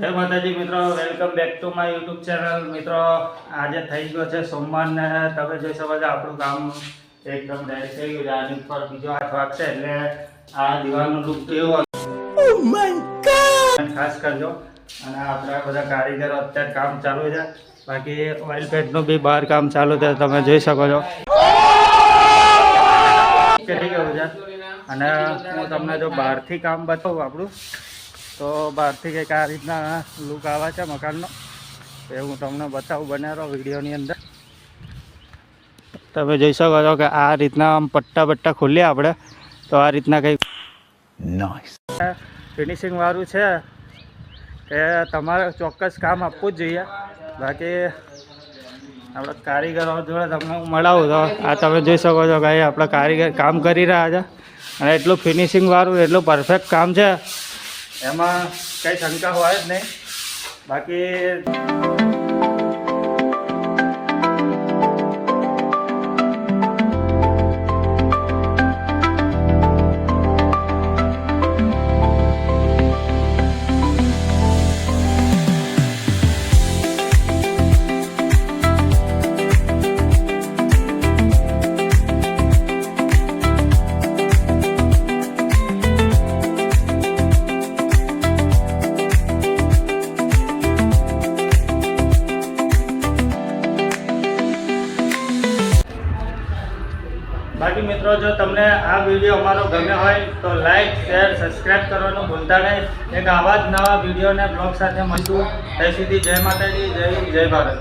જય માતાજી મિત્રો, welcome back to my YouTube channel. મિત્રો આજે થઈ ગયો છે સોમવાર ને તમે જોઈ શકો છો આપણું કામ એકદમ રેડી થઈ ગયું છે. આની ઉપર બીજો હાથ વાગશે એટલે આ દિવાલનો લુક કેવો ખાસ કરજો. અને આપણા બધા કારીગરો અત્યારે કામ ચાલુ છે, બાકી ઓઇલ પેન્ટનું બી બહાર કામ ચાલુ છે, તમે જોઈ શકો છો. થઈ ગયું છે અને હું તમને જો બહારથી કામ બતાવું આપણું, તો બહારથી કંઈક આ રીતના લુક આવે છે મકાનનો, એ હું તમને બતાવું બનાવો વિડીયોની અંદર. તમે જોઈ શકો છો કે આ રીતના આમ પટ્ટા ખોલીએ આપણે તો આ રીતના કંઈક નાઇસ ફિનિશિંગ વાળું છે કે તમારે ચોક્કસ કામ આપવું જ જોઈએ. બાકી આપણા કારીગરો જોડે તમને હું મળાવું તો આ તમે જોઈ શકો છો કે આપણા કારીગર કામ કરી રહ્યા છે અને એટલું ફિનિશિંગ વાળું એટલું પરફેક્ટ કામ છે, એમાં કંઈ શંકા હોય જ નહીં. બાકી મિત્રો, જો તમને આ વિડીયો અમારો ગમ્યો હોય તો લાઈક, શેર, સબસ્ક્રાઈબ કરવાનું ભૂલતા નહીં. એક આવા જ નવા વિડીયો અને બ્લોગ સાથે મળશું. ત્યાં સુધી જય માતાજી, જય ભારત.